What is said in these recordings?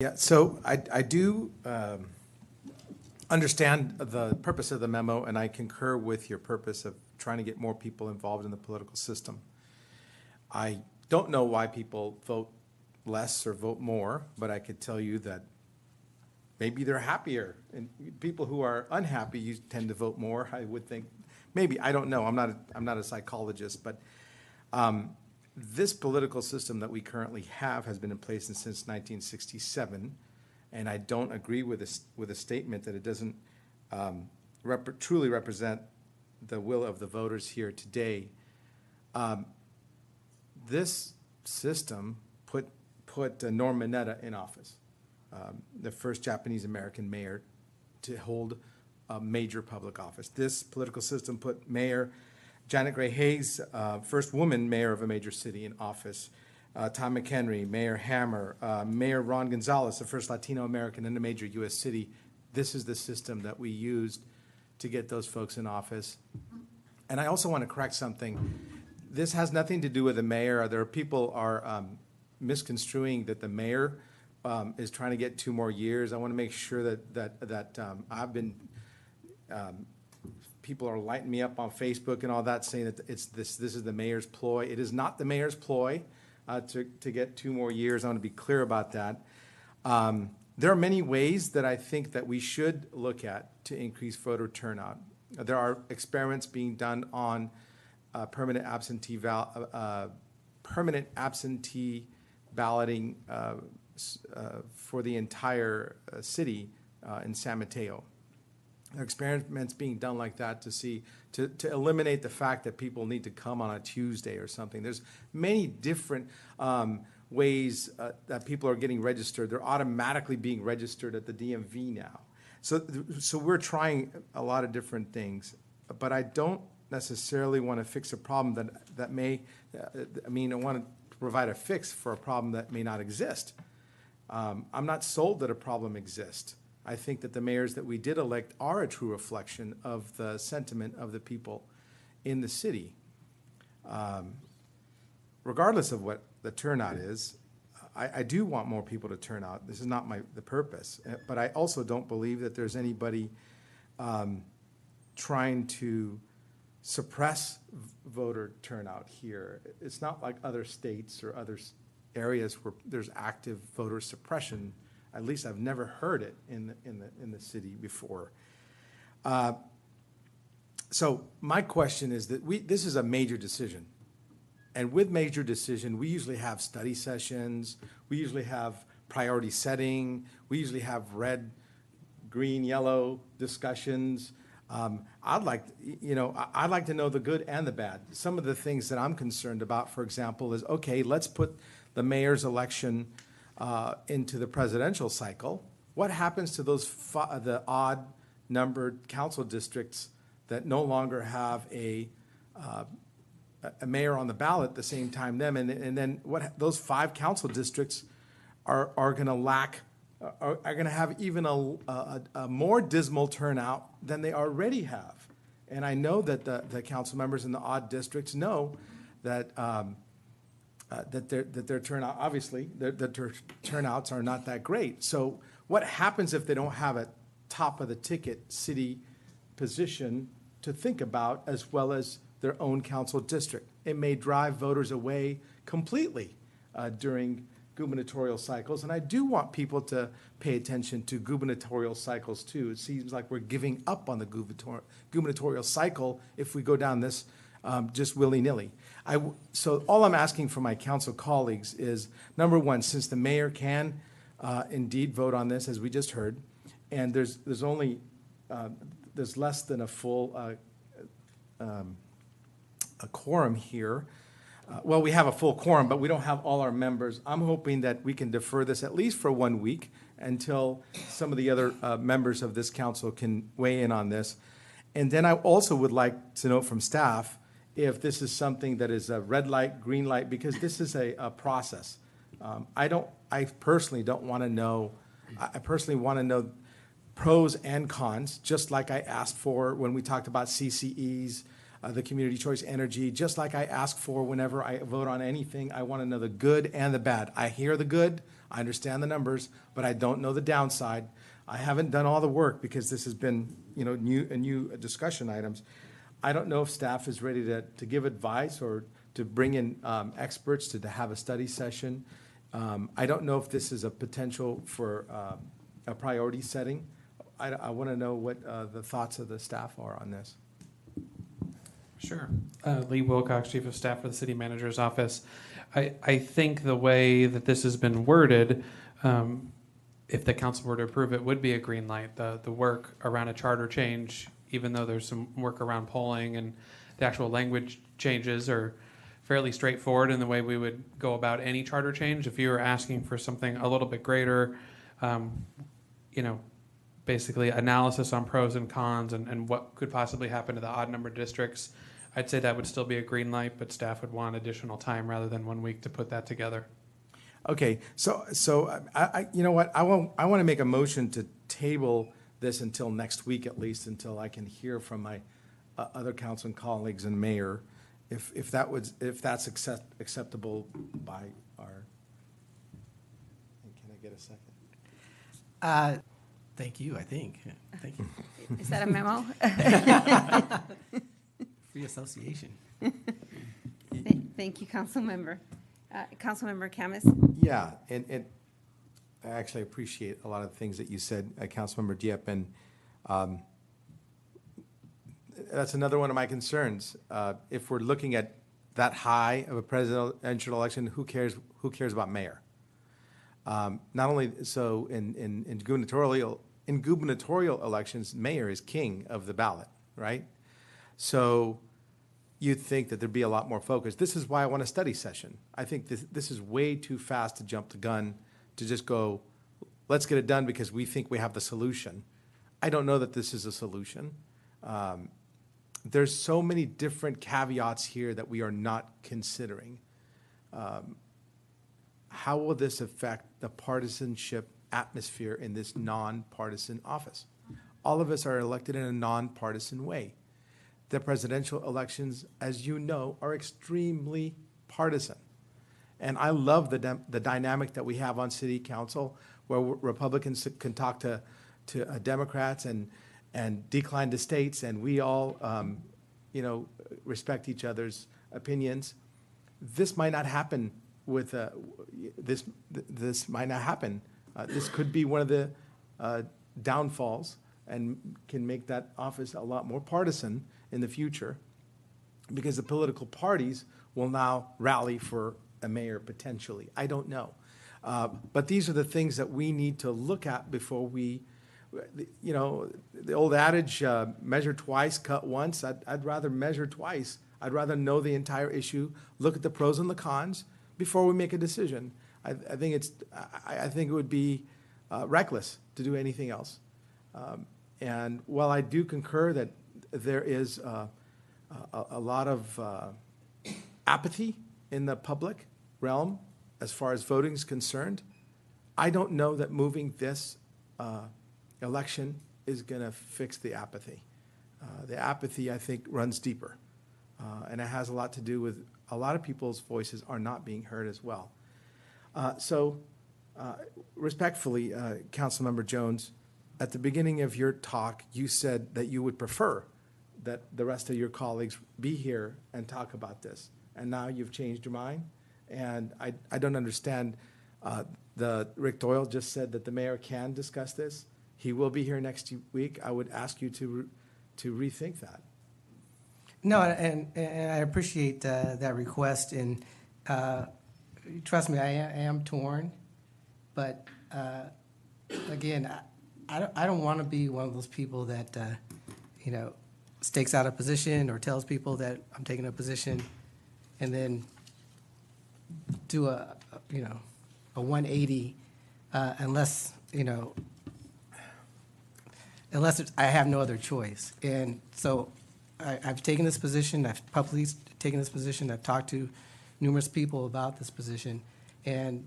Yeah, so I do understand the purpose of the memo, and I concur with your purpose of trying to get more people involved in the political system. I don't know why people vote less or vote more, but I could tell you that maybe they're happier. And people who are unhappy, you tend to vote more, I would think. Maybe, I don't know. I'm not a psychologist, but this political system that we currently have has been in place since 1967, and I don't agree with a statement that it doesn't truly represent the will of the voters here today. This system put Norm Mineta in office, the first Japanese American mayor to hold a major public office. This political system put Mayor Janet Gray Hayes, first woman mayor of a major city, in office. Tom McHenry, Mayor Hammer, Mayor Ron Gonzalez, the first Latino American in a major U.S. city. This is the system that we used to get those folks in office. And I also want to correct something. This has nothing to do with the mayor. There are people are misconstruing that the mayor is trying to get 2 more years. I want to make sure that I've been. People are lighting me up on Facebook and all that, saying that this is the mayor's ploy. It is not the mayor's ploy to get 2 more years. I want to be clear about that. There are many ways that I think that we should look at to increase voter turnout. There are experiments being done on permanent absentee balloting for the entire city in San Mateo. There are experiments being done like that to eliminate the fact that people need to come on a Tuesday or something. There's many different ways that people are getting registered. They're automatically being registered at the DMV now. So we're trying a lot of different things, but I don't necessarily want to fix a problem that may, I want to provide a fix for a problem that may not exist. I'm not sold that a problem exists. I think that the mayors that we did elect are a true reflection of the sentiment of the people in the city. Regardless of what the turnout is, I do want more people to turn out. This is not the purpose. But I also don't believe that there's anybody trying to suppress voter turnout here. It's not like other states or other areas where there's active voter suppression. At least I've never heard it in the city before. So my question is that this is a major decision. And with major decision, we usually have study sessions. We usually have priority setting. We usually have red, green, yellow discussions. I'd like to know the good and the bad. Some of the things that I'm concerned about, for example, is, okay, let's put the mayor's election into the presidential cycle. What happens to the odd numbered council districts that no longer have a mayor on the ballot at the same time them, and then those 5 council districts are going to lack, are going to have even a more dismal turnout than they already have. And I know that the council members in the odd districts know that their turnout, obviously, that their turnouts are not that great. So what happens if they don't have a top of the ticket city position to think about as well as their own council district? It may drive voters away completely during gubernatorial cycles. And I do want people to pay attention to gubernatorial cycles too. It seems like we're giving up on the gubernatorial cycle if we go down this just willy-nilly. So all I'm asking from my council colleagues is, number one, since the mayor can indeed vote on this, as we just heard, and there's less than a full a quorum here. Well, we have a full quorum, but we don't have all our members. I'm hoping that we can defer this at least for 1 week until some of the other members of this council can weigh in on this. And then I also would like to know from staff if this is something that is a red light, green light, because this is a process. I personally don't want to know. I personally want to know pros and cons, just like I asked for when we talked about CCEs, the community choice energy, just like I ask for whenever I vote on anything. I want to know the good and the bad. I hear the good. I understand the numbers, but I don't know the downside. I haven't done all the work because this has been, new discussion items. I don't know if staff is ready to give advice or to bring in experts to have a study session. I don't know if this is a potential for a priority setting. I want to know what the thoughts of the staff are on this. Sure. Lee Wilcox, Chief of Staff for the City Manager's Office. I think the way that this has been worded, if the council were to approve it, would be a green light. The work around a charter change, even though there's some work around polling and the actual language changes are fairly straightforward in the way we would go about any charter change. If you were asking for something a little bit greater, basically analysis on pros and cons and what could possibly happen to the odd number districts, I'd say that would still be a green light, but staff would want additional time rather than 1 week to put that together. Okay, so I you know what, I want to make a motion to table this until next week at least, until I can hear from my other council colleagues and mayor, if that's acceptable by our. Can I get a second? Thank you, I think. Thank you. Is that a memo? Free association. Thank you, Councilmember. Councilmember Khamis? Yeah, and I actually appreciate a lot of the things that you said, Councilmember Diep, and that's another one of my concerns. If we're looking at that high of a presidential election, who cares about mayor? Not only so in gubernatorial elections, mayor is king of the ballot, right? So you'd think that there'd be a lot more focus. This is why I want a study session. I think this is way too fast to jump the gun, to just go, let's get it done because we think we have the solution. I don't know that this is a solution. There's so many different caveats here that we are not considering. How will this affect the partisanship atmosphere in this nonpartisan office? All of us are elected in a nonpartisan way. The presidential elections, as you know, are extremely partisan. And I love the dynamic that we have on city council, where Republicans can talk to Democrats and decline to states, and we all, respect each other's opinions. This might not happen with this might not happen. This could be one of the downfalls and can make that office a lot more partisan in the future, because the political parties will now rally for a mayor potentially. I don't know. But these are the things that we need to look at before we, the old adage, measure twice, cut once. I'd rather measure twice. I'd rather know the entire issue, look at the pros and the cons before we make a decision. I think it would be reckless to do anything else. And while I do concur that there is a lot of apathy in the public realm as far as voting is concerned, I don't know that moving this election is going to fix the apathy. The apathy, I think, runs deeper, and it has a lot to do with a lot of people's voices are not being heard as well. Respectfully, Councilmember Jones, at the beginning of your talk, you said that you would prefer that the rest of your colleagues be here and talk about this. And now you've changed your mind. And I don't understand. Rick Doyle just said that the mayor can discuss this. He will be here next week. I would ask you to rethink that. No, and I appreciate that request. And trust me, I am torn. But again, I don't want to be one of those people that, stakes out a position or tells people that I'm taking a position and then do a 180 unless I have no other choice. And so I've taken this position. I've publicly taken this position. I've talked to numerous people about this position. And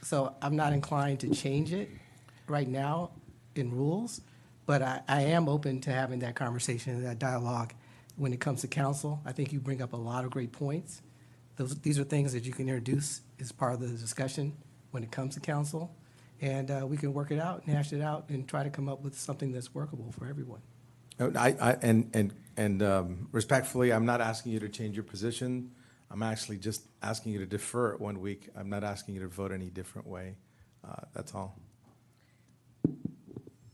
so I'm not inclined to change it right now in rules, but I am open to having that conversation and that dialogue when it comes to council. I think you bring up a lot of great points. These are things that you can introduce as part of the discussion when it comes to council, and we can work it out, hash it out, and try to come up with something that's workable for everyone. Respectfully, I'm not asking you to change your position. I'm actually just asking you to defer it 1 week. I'm not asking you to vote any different way. That's all.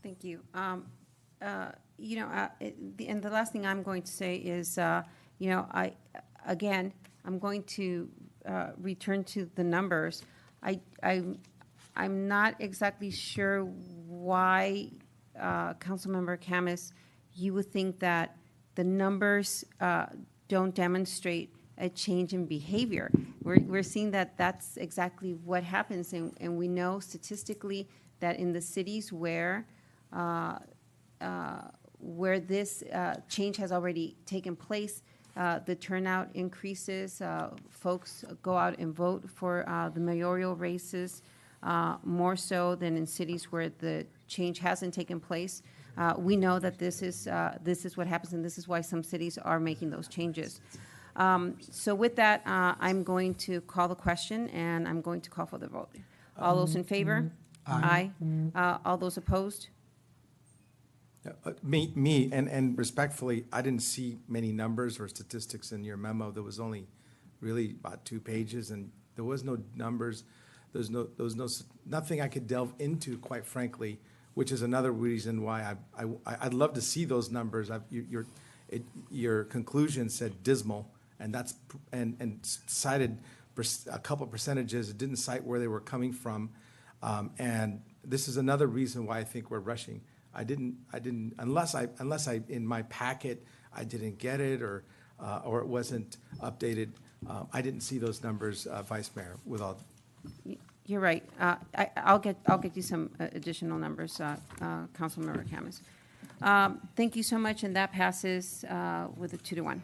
Thank you. And the last thing I'm going to say is, I'm going to return to the numbers. I'm not exactly sure why, Councilmember Khamis, you would think that the numbers don't demonstrate a change in behavior. We're seeing that that's exactly what happens, and we know statistically that in the cities where this change has already taken place, the turnout increases, folks go out and vote for the mayoral races more so than in cities where the change hasn't taken place. We know that this is what happens, and this is why some cities are making those changes. So with that, I'm going to call the question, and I'm going to call for the vote. All those in favor? Aye. All those opposed? And respectfully, I didn't see many numbers or statistics in your memo. There was only really about 2 pages, and there was no numbers. There was nothing I could delve into, quite frankly, which is another reason why I'd love to see those numbers. Your conclusion said dismal, and cited a couple percentages. It didn't cite where they were coming from, and this is another reason why I think we're rushing. I didn't unless I in my packet I didn't get it or it wasn't updated. I didn't see those numbers, Vice Mayor. With all. You're right. I'll get you some additional numbers, Councilmember Khamis. Thank you so much, and that passes with a 2-1.